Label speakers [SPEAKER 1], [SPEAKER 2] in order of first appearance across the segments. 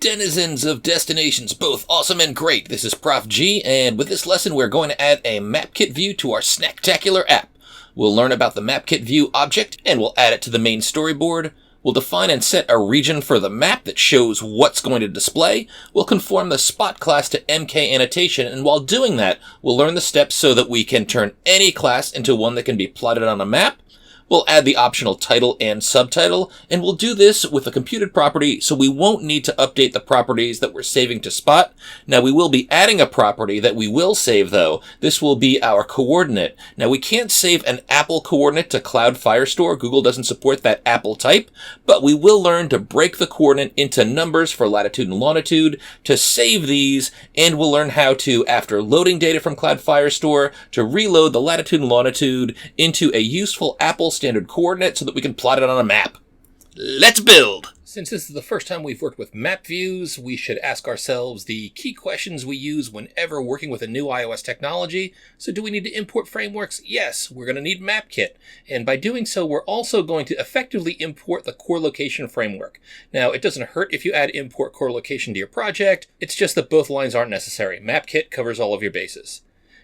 [SPEAKER 1] Denizens of destinations, both awesome and great. This is Prof G, and with this lesson we're going to add a MapKit View to our Snacktacular app. We'll learn about the MapKit View object, and we'll add it to the main storyboard. We'll define and set a region for the map that shows what's going to display. We'll conform the spot class to MK Annotation, and while doing that, we'll learn the steps so that we can turn any class into one that can be plotted on a map. We'll add the optional title and subtitle, and we'll do this with a computed property, so we won't need to update the properties that we're saving to Spot. Now, we will be adding a property that we will save, though. This will be our coordinate. Now, we can't save an Apple coordinate to Cloud Firestore. Google doesn't support that Apple type, but we will learn to break the coordinate into numbers for latitude and longitude to save these, and we'll learn how to, after loading data from Cloud Firestore, to reload the latitude and longitude into a useful Apple standard coordinate so that we can plot it on a map. Let's build! Since this is the first time we've worked with map views, we should ask ourselves the key questions we use whenever working with a new iOS technology. So do we need to import frameworks? Yes, we're going to need MapKit. And by doing so, we're also going to effectively import the core location framework. Now, it doesn't hurt if you add import core location to your project. It's just that both lines aren't necessary. MapKit covers all of your bases.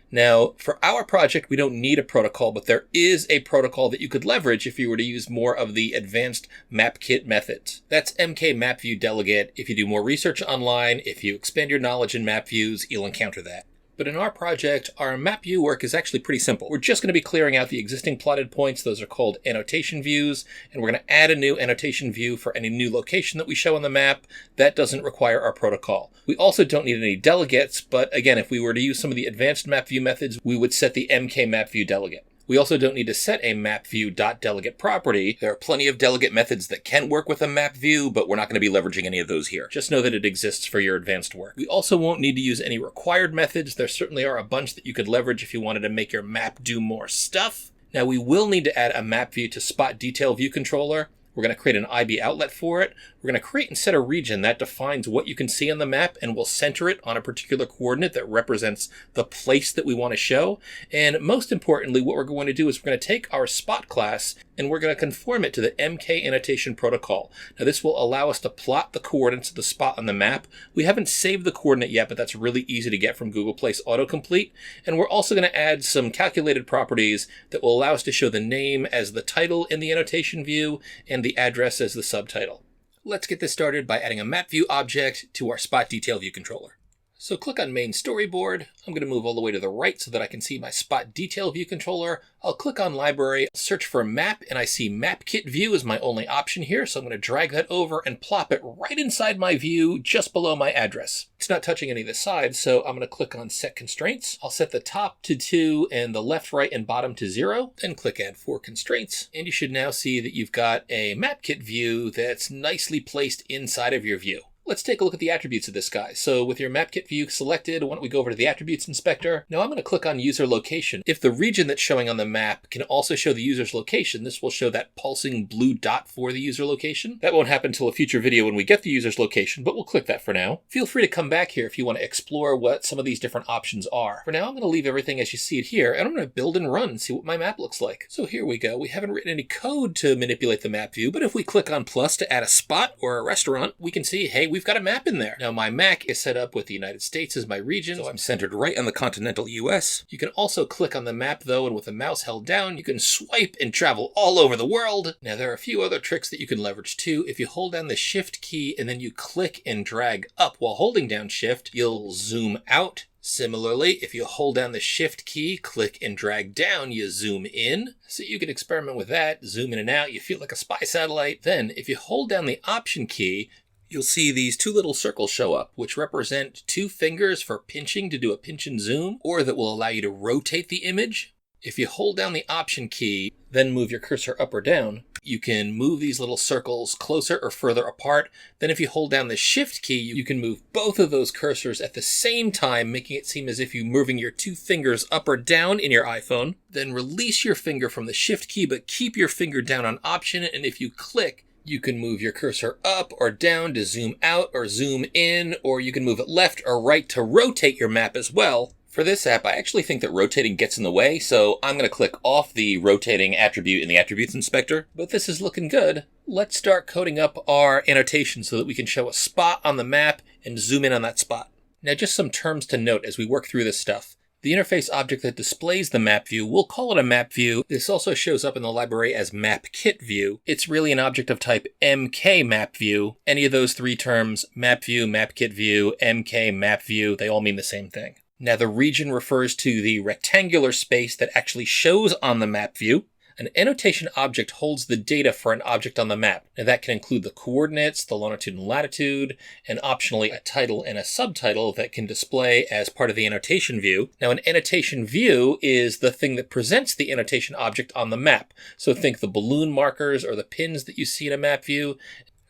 [SPEAKER 1] Now, for our project, we don't need a protocol, but there is a protocol that you could leverage if you were to use more of the advanced MapKit methods. That's MK MapView Delegate. If you do more research online, if you expand your knowledge in map views, you'll encounter that. But in our project, our map view work is actually pretty simple. We're just going to be clearing out the existing plotted points. Those are called annotation views. And we're going to add a new annotation view for any new location that we show on the map. That doesn't require our protocol. We also don't need any delegates. But again, if we were to use some of the advanced map view methods, we would set the MK MapView delegate. We also don't need to set a MapView.delegate property. There are plenty of delegate methods that can work with a map view, but we're not going to be leveraging any of those here. Just know that it exists for your advanced work. We also won't need to use any required methods. There certainly are a bunch that you could leverage if you wanted to make your map do more stuff. Now, we will need to add a map view to Spot Detail View Controller. We're going to create an IB outlet for it. We're going to create and set a region that defines what you can see on the map, and we'll center it on a particular coordinate that represents the place that we want to show. And most importantly, what we're going to do is we're going to take our spot class and we're going to conform it to the MK Annotation protocol. Now, this will allow us to plot the coordinates of the spot on the map. We haven't saved the coordinate yet, but that's really easy to get from Google Play's autocomplete. And we're also going to add some calculated properties that will allow us to show the name as the title in the annotation view and the address as the subtitle. Let's get this started by adding a MapView object to our Spot Detail View controller. So click on Main Storyboard. I'm going to move all the way to the right so that I can see my Spot Detail View controller. I'll click on Library, search for Map, and I see MapKit View is my only option here. So I'm going to drag that over and plop it right inside my view just below my address. It's not touching any of the sides, so I'm going to click on Set Constraints. I'll set the top to 2 and the left, right, and bottom to 0. Then click Add 4 Constraints. And you should now see that you've got a MapKit view that's nicely placed inside of your view. Let's take a look at the attributes of this guy. So with your MapKit view selected, why don't we go over to the Attributes Inspector. Now I'm going to click on User Location. If the region that's showing on the map can also show the user's location, this will show that pulsing blue dot for the user location. That won't happen until a future video when we get the user's location, but we'll click that for now. Feel free to come back here if you want to explore what some of these different options are. For now, I'm going to leave everything as you see it here, and I'm going to build and run and see what my map looks like. So here we go. We haven't written any code to manipulate the map view, but if we click on plus to add a spot or a restaurant, we can see, hey, we've got a map in there. Now my Mac is set up with the United States as my region, so I'm centered right on the continental US. You can also click on the map though, and with the mouse held down, you can swipe and travel all over the world. Now there are a few other tricks that you can leverage too. If you hold down the Shift key and then you click and drag up while holding down Shift, you'll zoom out. Similarly, if you hold down the Shift key, click and drag down, you zoom in. So you can experiment with that, zoom in and out, you feel like a spy satellite. Then if you hold down the Option key, you'll see these two little circles show up, which represent 2 fingers for pinching to do a pinch and zoom, or that will allow you to rotate the image. If you hold down the Option key, then move your cursor up or down, you can move these little circles closer or further apart. Then if you hold down the Shift key, you can move both of those cursors at the same time, making it seem as if you're moving your 2 fingers up or down in your iPhone. Then release your finger from the Shift key, but keep your finger down on Option, and if you click, you can move your cursor up or down to zoom out or zoom in, or you can move it left or right to rotate your map as well. For this app, I actually think that rotating gets in the way, so I'm going to click off the rotating attribute in the Attributes Inspector. But this is looking good. Let's start coding up our annotation so that we can show a spot on the map and zoom in on that spot. Now, just some terms to note as we work through this stuff. The interface object that displays the map view, we'll call it a map view. This also shows up in the library as MapKit View. It's really an object of type MK Map View. Any of those three terms, map view, MapKit View, MK Map View, they all mean the same thing. Now, the region refers to the rectangular space that actually shows on the map view. An annotation object holds the data for an object on the map. Now, that can include the coordinates, the longitude and latitude, and optionally a title and a subtitle that can display as part of the annotation view. Now, an annotation view is the thing that presents the annotation object on the map. So think the balloon markers or the pins that you see in a map view.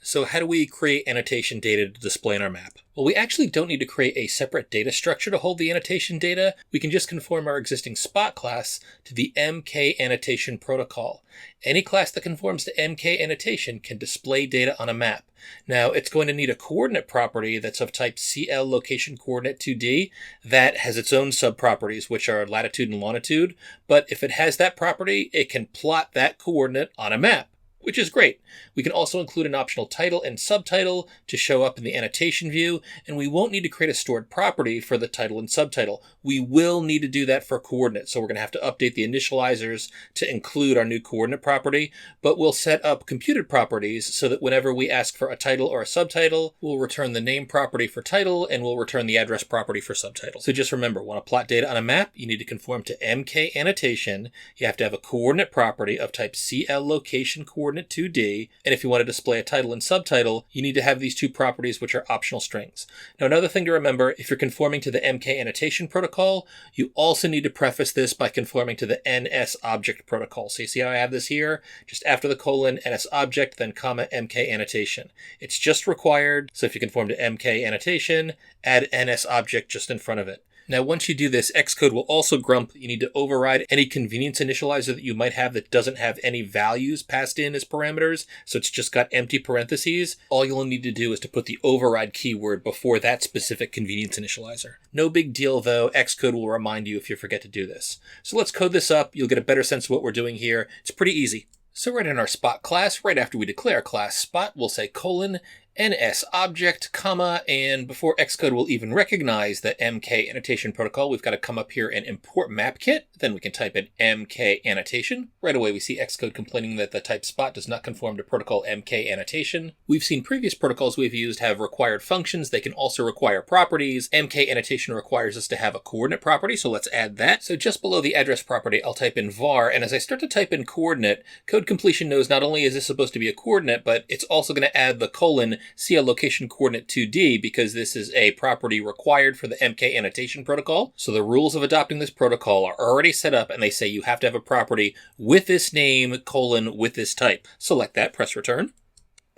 [SPEAKER 1] So how do we create annotation data to display in our map? Well, we actually don't need to create a separate data structure to hold the annotation data. We can just conform our existing spot class to the MK Annotation protocol. Any class that conforms to MK Annotation can display data on a map. Now, it's going to need a coordinate property that's of type CLCoordinateLocation2D that has its own subproperties, which are latitude and longitude. But if it has that property, it can plot that coordinate on a map, which is great. We can also include an optional title and subtitle to show up in the annotation view, and we won't need to create a stored property for the title and subtitle. We will need to do that for coordinates, so we're going to have to update the initializers to include our new coordinate property, but we'll set up computed properties so that whenever we ask for a title or a subtitle, we'll return the name property for title, and we'll return the address property for subtitle. So just remember, want to plot data on a map, you need to conform to MK Annotation. You have to have a coordinate property of type CLLocationCoordinate2D, and if you want to display a title and subtitle, you need to have these two properties, which are optional strings. Now, another thing to remember, if you're conforming to the MK Annotation protocol, you also need to preface this by conforming to the NSObject protocol. So you see how I have this here? Just after the colon, NSObject, then comma, MK Annotation. It's just required, so if you conform to MK Annotation, add NSObject just in front of it. Now, once you do this, Xcode will also grump. You need to override any convenience initializer that you might have that doesn't have any values passed in as parameters, so it's just got empty parentheses. All you'll need to do is to put the override keyword before that specific convenience initializer. No big deal, though. Xcode will remind you if you forget to do this. So let's code this up. You'll get a better sense of what we're doing here. It's pretty easy. So right in our spot class, right after we declare class spot, we'll say colon, NSObject, comma, and before Xcode will even recognize the MK Annotation protocol, we've got to come up here and import MapKit. Then we can type in MK Annotation. Right away, we see Xcode complaining that the type spot does not conform to protocol MK Annotation. We've seen previous protocols we've used have required functions. They can also require properties. MK Annotation requires us to have a coordinate property, so let's add that. So just below the address property, I'll type in var, and as I start to type in coordinate, code completion knows not only is this supposed to be a coordinate, but it's also going to add the colon CLLocationCoordinate2D because this is a property required for the MK Annotation protocol. So the rules of adopting this protocol are already set up, and they say you have to have a property with this name, colon, with this type. Select that, press return.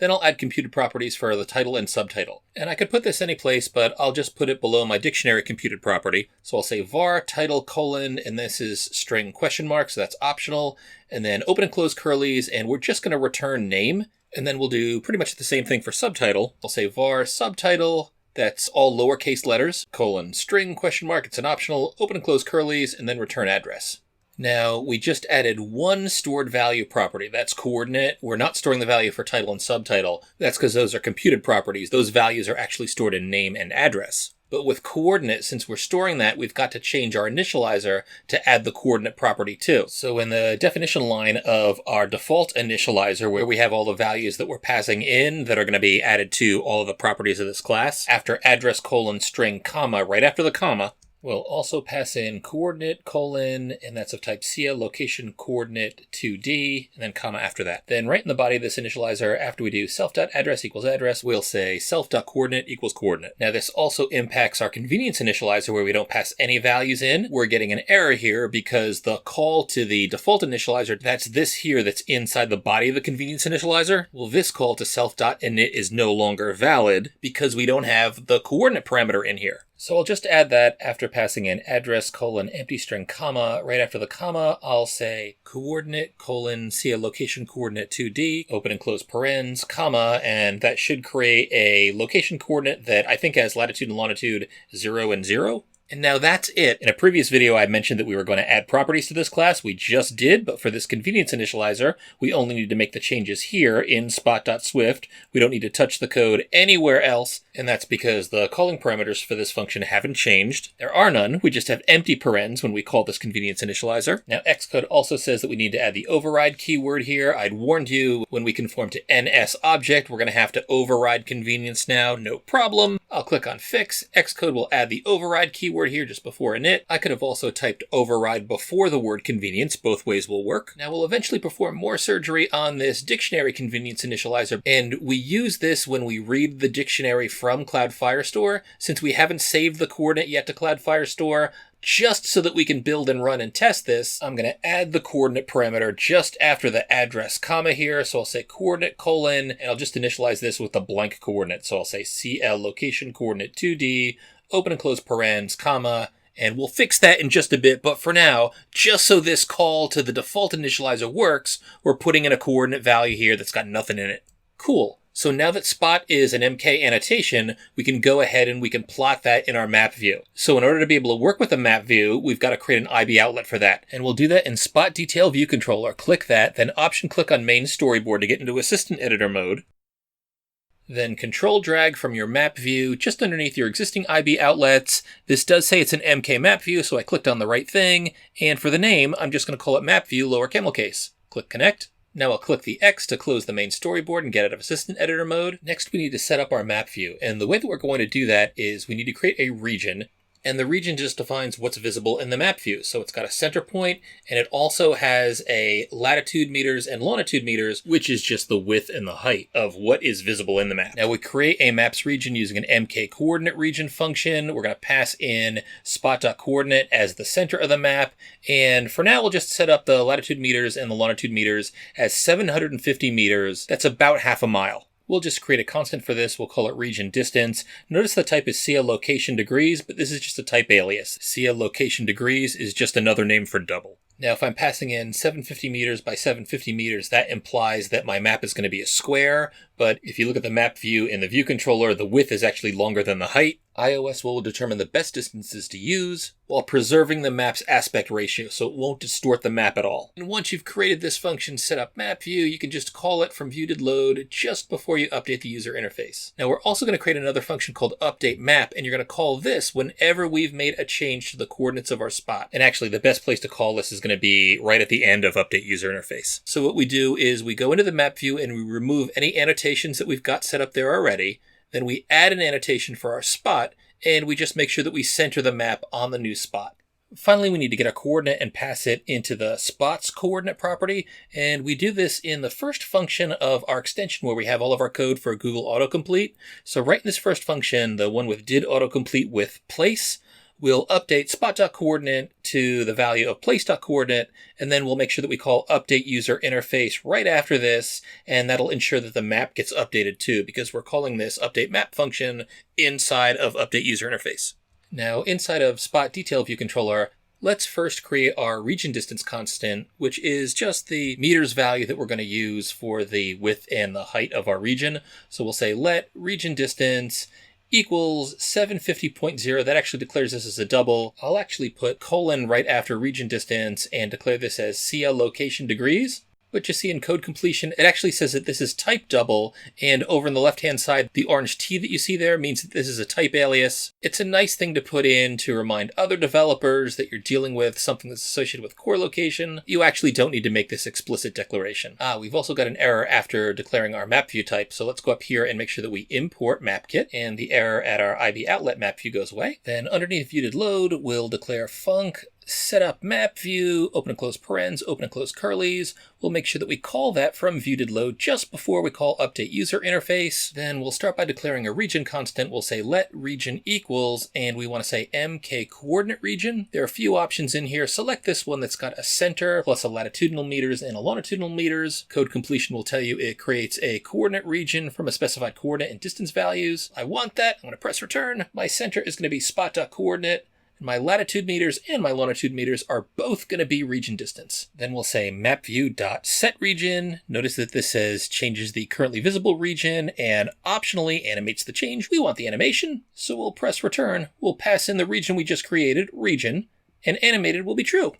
[SPEAKER 1] Then I'll add computed properties for the title and subtitle. And I could put this any place, but I'll just put it below my dictionary computed property. So I'll say var title colon, and this is string question mark, so that's optional. And then open and close curlies, and we're just going to return name. And then we'll do pretty much the same thing for subtitle. I'll say var subtitle, that's all lowercase letters, colon, string, question mark, it's an optional, open and close curlies, and then return address. Now, we just added one stored value property. That's coordinate. We're not storing the value for title and subtitle. That's because those are computed properties. Those values are actually stored in name and address. But with coordinate, since we're storing that, we've got to change our initializer to add the coordinate property too. So in the definition line of our default initializer, where we have all the values that we're passing in that are going to be added to all of the properties of this class, after address colon string comma, right after the comma, we'll also pass in coordinate colon, and that's of type CLLocationCoordinate2D, and then comma after that. Then right in the body of this initializer, after we do self.address equals address, we'll say self.coordinate equals coordinate. Now this also impacts our convenience initializer where we don't pass any values in. We're getting an error here because the call to the default initializer, that's this here that's inside the body of the convenience initializer. Well, this call to self.init is no longer valid because we don't have the coordinate parameter in here. So I'll just add that after passing in address colon empty string comma. Right after the comma, I'll say coordinate colon CLLocationCoordinate2D, open and close parens, comma, and that should create a location coordinate that I think has latitude and longitude 0 and 0. And now that's it. In a previous video, I mentioned that we were going to add properties to this class. We just did, but for this convenience initializer, we only need to make the changes here in spot.swift. We don't need to touch the code anywhere else, and that's because the calling parameters for this function haven't changed. There are none. We just have empty parens when we call this convenience initializer. Now, Xcode also says that we need to add the override keyword here. I'd warned you when we conform to NS object, we're going to have to override convenience now. No problem. I'll click on fix. Xcode will add the override keyword here just before init. I could have also typed override before the word convenience. Both ways will work. Now we'll eventually perform more surgery on this dictionary convenience initializer, and we use this when we read the dictionary from Cloud Firestore. Since we haven't saved the coordinate yet to Cloud Firestore, just so that we can build and run and test this, I'm going to add the coordinate parameter just after the address comma here. So I'll say coordinate colon, and I'll just initialize this with a blank coordinate. So I'll say CLLocation2D, open and close parens, comma, and we'll fix that in just a bit. But for now, just so this call to the default initializer works, we're putting in a coordinate value here that's got nothing in it. Cool. So now that spot is an MK annotation, we can go ahead and we can plot that in our map view. So in order to be able to work with a map view, we've got to create an IB outlet for that. And we'll do that in spot detail view controller. Click that, then option click on main storyboard to get into assistant editor mode. Then control drag from your map view just underneath your existing IB outlets. This does say it's an MK map view, so I clicked on the right thing. And for the name, I'm just going to call it map view lower camel case. Click connect. Now I'll click the X to close the main storyboard and get out of assistant editor mode. Next, we need to set up our map view. And the way that we're going to do that is we need to create a region. And the region just defines what's visible in the map view. So it's got a center point, and it also has a latitude meters and longitude meters, which is just the width and the height of what is visible in the map. Now we create a maps region using an MK coordinate region function. We're going to pass in spot.coordinate as the center of the map. And for now, we'll just set up the latitude meters and the longitude meters as 750 meters. That's about half a mile. We'll just create a constant for this. We'll call it region distance. Notice the type is CL location degrees, but this is just a type alias. CL location degrees is just another name for double. Now, if I'm passing in 750 meters by 750 meters, that implies that my map is going to be a square. But if you look at the map view in the view controller, the width is actually longer than the height. iOS will determine the best distances to use while preserving the map's aspect ratio, so it won't distort the map at all. And once you've created this function, set up map view, you can just call it from view.load just before you update the user interface. Now, we're also going to create another function called update map, and you're going to call this whenever we've made a change to the coordinates of our spot. And actually, the best place to call this is going to be right at the end of update user interface. So what we do is we go into the map view and we remove any annotations that we've got set up there already. Then we add an annotation for our spot, and we just make sure that we center the map on the new spot. Finally, we need to get a coordinate and pass it into the spot's coordinate property, and we do this in the first function of our extension where we have all of our code for Google autocomplete. So right in this first function, the one with did autocomplete with place, we'll update spot.coordinate to the value of place.coordinate, and then we'll make sure that we call update user interface right after this, and that'll ensure that the map gets updated too, because we're calling this update map function inside of update user interface. Now, inside of spot detail view controller, let's first create our region distance constant, which is just the meters value that we're going to use for the width and the height of our region. So we'll say let region distance equals 750.0. That actually declares this as a double. I'll actually put colon right after region distance and declare this as CL location degrees. But you see in code completion, it actually says that this is type double, and over on the left-hand side, the orange T that you see there means that this is a type alias. It's a nice thing to put in to remind other developers that you're dealing with something that's associated with core location. You actually don't need to make this explicit declaration. We've also got an error after declaring our map view type, so let's go up here and make sure that we import MapKit, and the error at our IB outlet map view goes away. Then underneath view.load, we'll declare func set up map view, open and close parens, open and close curlies. We'll make sure that we call that from view.load just before we call update user interface. Then we'll start by declaring a region constant. We'll say let region equals, and we want to say MK coordinate region. There are a few options in here. Select this one that's got a center plus a latitudinal meters and a longitudinal meters. Code completion will tell you it creates a coordinate region from a specified coordinate and distance values. I want that. I'm going to press return. My center is going to be spot.coordinate. My latitude meters and my longitude meters are both going to be region distance. Then we'll say MapView.setRegion. Notice that this says changes the currently visible region and optionally animates the change. We want the animation, so we'll press return. We'll pass in the region we just created, region, and animated will be true.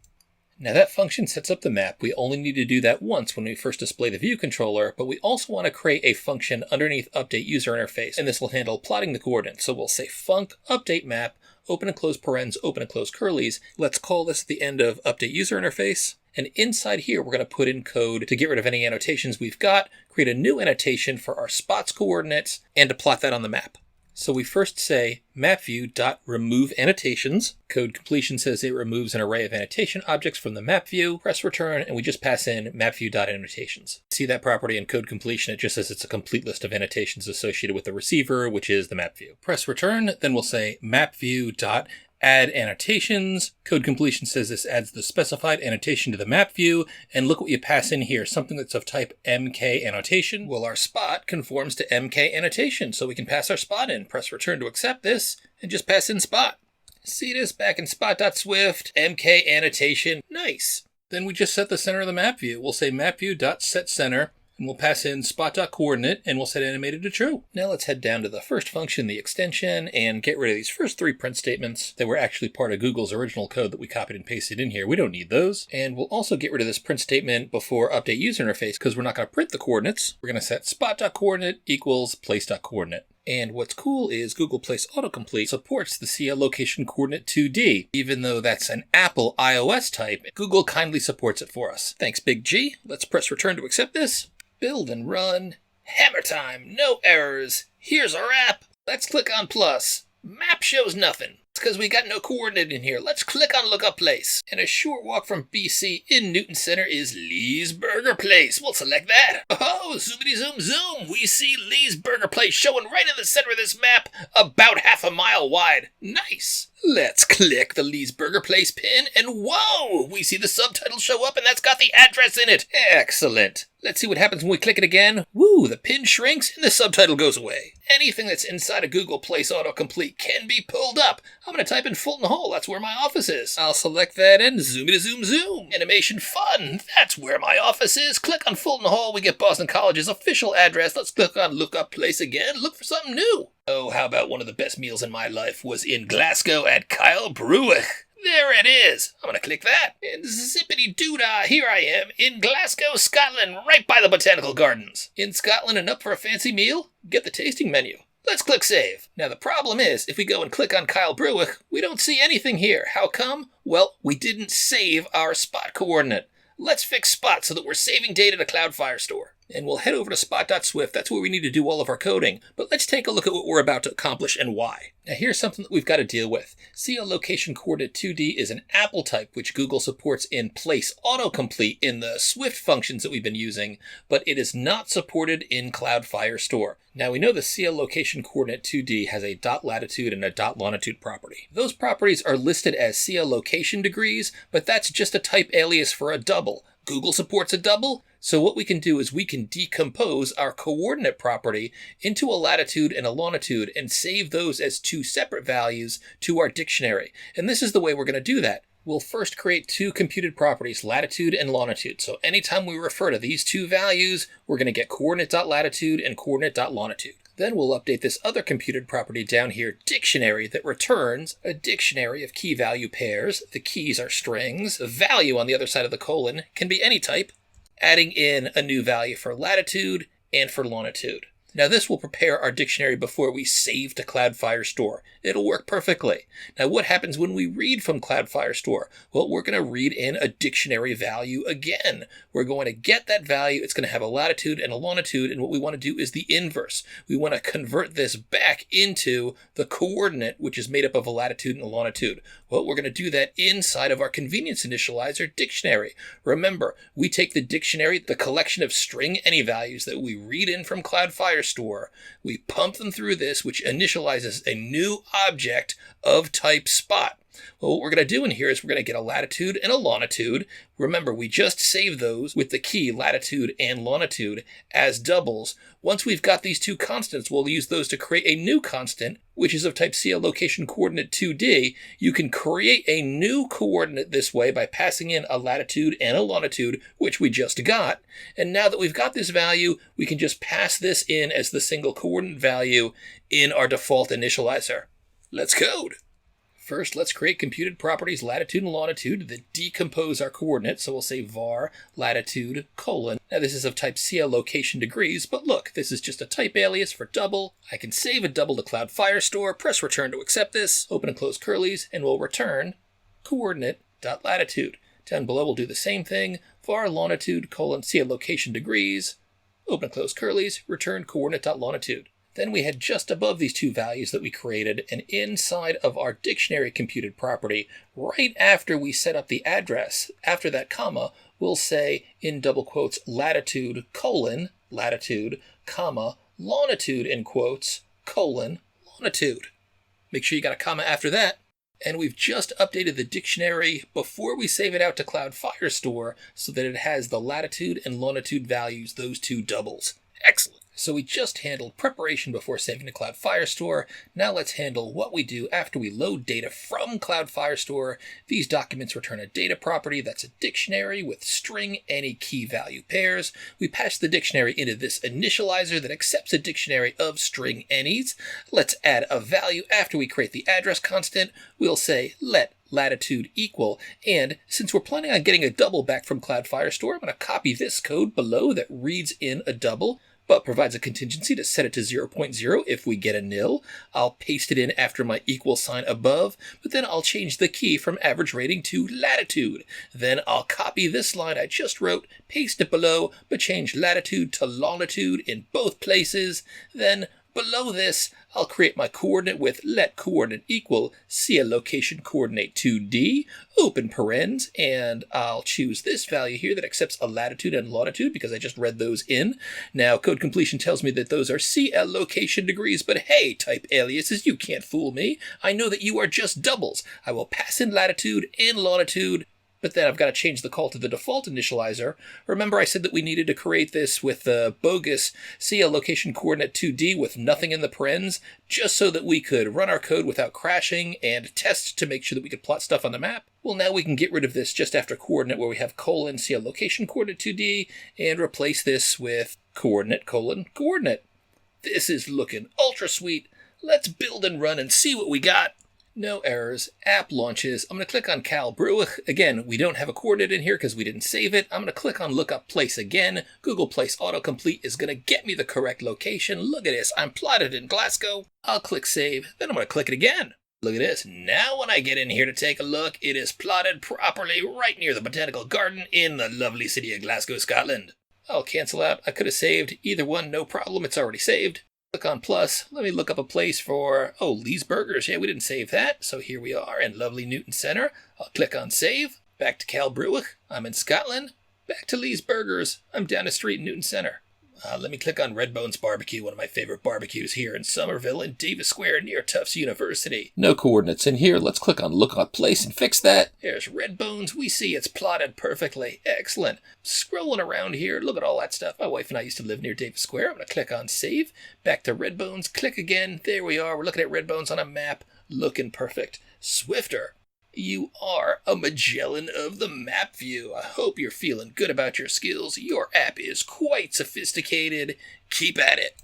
[SPEAKER 1] Now that function sets up the map. We only need to do that once when we first display the view controller, but we also want to create a function underneath update user interface, and this will handle plotting the coordinates. So we'll say func update map, open and close parens, open and close curlies. Let's call this the end of update user interface. And inside here, we're going to put in code to get rid of any annotations we've got, create a new annotation for our spots coordinates, and to plot that on the map. So we first say MapView.remove annotations. Code completion says it removes an array of annotation objects from the map view. Press return, and we just pass in MapView.annotations. See that property in code completion? It just says it's a complete list of annotations associated with the receiver, which is the map view. Press return, then we'll say MapView.add annotations. Code completion says this adds the specified annotation to the map view, and look what you pass in here, something that's of type MK Annotation. Well, our spot conforms to MK Annotation, so we can pass our spot in. Press return to accept this, and just pass in spot. See this back in spot.swift, MK Annotation, nice. Then we just set the center of the map view. We'll say MapView.setCenter, and we'll pass in spot.coordinate, and we'll set animated to true. Now let's head down to the first function, the extension, and get rid of these first three print statements that were actually part of Google's original code that we copied and pasted in here. We don't need those. And we'll also get rid of this print statement before update user interface because we're not going to print the coordinates. We're going to set spot.coordinate equals place.coordinate. And what's cool is Google Place Autocomplete supports the CLCoordinateLocation2D. Even though that's an Apple iOS type, Google kindly supports it for us. Thanks, Big G. Let's press return to accept this. Build and run. Hammer time. No errors. Here's our app. Let's click on plus. Map shows nothing. It's because we got no coordinate in here. Let's click on Lookup Place. And a short walk from BC in Newton Center is Lee's Burger Place. We'll select that. Oh, zoomity zoom zoom. We see Lee's Burger Place showing right in the center of this map, about half a mile wide. Nice. Let's click the Lee's Burger Place pin, and whoa! We see the subtitle show up, and that's got the address in it. Excellent. Let's see what happens when we click it again. Woo, the pin shrinks, and the subtitle goes away. Anything that's inside of Google Place Autocomplete can be pulled up. I'm going to type in Fulton Hall. That's where my office is. I'll select that and zoom it to zoom zoom. Animation fun. That's where my office is. Click on Fulton Hall. We get Boston College's official address. Let's click on Lookup Place again. Look for something new. Oh, how about one of the best meals in my life was in Glasgow at Kyle Brewich. There it is. I'm going to click that. And zippity doodah, here I am in Glasgow, Scotland, right by the Botanical Gardens. In Scotland and up for a fancy meal? Get the tasting menu. Let's click save. Now the problem is, if we go and click on Kyle Brewich, we don't see anything here. How come? Well, we didn't save our spot coordinate. Let's fix spot so that we're saving data to Cloud Firestore. And we'll head over to spot.swift. That's where we need to do all of our coding. But let's take a look at what we're about to accomplish and why. Now here's something that we've got to deal with. CLCoordinateLocation2D is an Apple type which Google supports in Place Autocomplete in the Swift functions that we've been using, but it is not supported in Cloud Firestore. Now we know the CLCoordinateLocation2D has a .latitude and a .longitude property. Those properties are listed as CLLocation degrees, but that's just a type alias for a double. Google supports a double, so what we can do is we can decompose our coordinate property into a latitude and a longitude and save those as two separate values to our dictionary. And this is the way we're going to do that. We'll first create two computed properties, latitude and longitude. So anytime we refer to these two values, we're going to get coordinate.latitude and coordinate.longitude. Then we'll update this other computed property down here, dictionary, that returns a dictionary of key value pairs. The keys are strings. The value on the other side of the colon can be any type, adding in a new value for latitude and for longitude. Now this will prepare our dictionary before we save to Cloud Firestore. It'll work perfectly. Now what happens when we read from Cloud Firestore? Well, we're going to read in a dictionary value again. We're going to get that value. It's going to have a latitude and a longitude, and what we want to do is the inverse. We want to convert this back into the coordinate, which is made up of a latitude and a longitude. Well, we're going to do that inside of our convenience initializer dictionary. Remember, we take the dictionary, the collection of string any values that we read in from Cloud Firestore, we pump them through this, which initializes a new object of type spot. Well, what we're going to do in here is we're going to get a latitude and a longitude. Remember, we just saved those with the key latitude and longitude as doubles. Once we've got these two constants, we'll use those to create a new constant, which is of type CLLocation2D. You can create a new coordinate this way by passing in a latitude and a longitude, which we just got. And now that we've got this value, we can just pass this in as the single coordinate value in our default initializer. Let's code. First, let's create computed properties latitude and longitude that decompose our coordinates. So we'll say var latitude colon. Now this is of type CLLocation degrees, but look, this is just a type alias for double. I can save a double to Cloud Firestore, press return to accept this, open and close curlies, and we'll return coordinate.latitude. Down below we'll do the same thing, var longitude colon CLLocation degrees, open and close curlies, return coordinate.longitude. Then we had just above these two values that we created, and inside of our dictionary computed property, right after we set up the address, after that comma, we'll say in double quotes latitude colon latitude comma longitude in quotes colon longitude. Make sure you got a comma after that. And we've just updated the dictionary before we save it out to Cloud Firestore so that it has the latitude and longitude values, those two doubles. Excellent. So we just handled preparation before saving to Cloud Firestore. Now let's handle what we do after we load data from Cloud Firestore. These documents return a data property that's a dictionary with string any key value pairs. We pass the dictionary into this initializer that accepts a dictionary of string any's. Let's add a value after we create the address constant. We'll say let latitude equal, and since we're planning on getting a double back from Cloud Firestore, I'm going to copy this code below that reads in a double, but provides a contingency to set it to 0.0 if we get a nil. I'll paste it in after my equal sign above, but then I'll change the key from average rating to latitude. Then I'll copy this line I just wrote, paste it below, but change latitude to longitude in both places. Then below this, I'll create my coordinate with let coordinate equal CLLocation2D, open parens, and I'll choose this value here that accepts a latitude and longitude because I just read those in. Now, code completion tells me that those are CLLocation degrees, but hey, type aliases, you can't fool me. I know that you are just doubles. I will pass in latitude and longitude, but then I've got to change the call to the default initializer. Remember I said that we needed to create this with the bogus CLLocation2D with nothing in the parens, just so that we could run our code without crashing and test to make sure that we could plot stuff on the map. Well, now we can get rid of this just after coordinate where we have colon CLLocation2D and replace this with coordinate colon coordinate. This is looking ultra sweet. Let's build and run and see what we got. No errors. App launches. I'm going to click on Cal Bruich. Again, we don't have a coordinate in here because we didn't save it. I'm going to click on Look Up Place again. Google Place Autocomplete is going to get me the correct location. Look at this. I'm plotted in Glasgow. I'll click Save. Then I'm going to click it again. Look at this. Now when I get in here to take a look, it is plotted properly right near the Botanical Garden in the lovely city of Glasgow, Scotland. I'll cancel out. I could have saved either one. No problem. It's already saved. Click on plus. Let me look up a place for, Lee's Burgers. Yeah, we didn't save that. So here we are in lovely Newton Center. I'll click on save. Back to Cal Bruich. I'm in Scotland. Back to Lee's Burgers. I'm down the street in Newton Center. Let me click on Red Bones Barbecue, one of my favorite barbecues here in Somerville in Davis Square near Tufts University. No coordinates in here. Let's click on Look Up Place and fix that. There's Red Bones. We see it's plotted perfectly. Excellent. Scrolling around here, look at all that stuff. My wife and I used to live near Davis Square. I'm going to click on Save. Back to Red Bones. Click again. There we are. We're looking at Red Bones on a map. Looking perfect. Swifter. You are a Magellan of the MapView. I hope you're feeling good about your skills. Your app is quite sophisticated. Keep at it.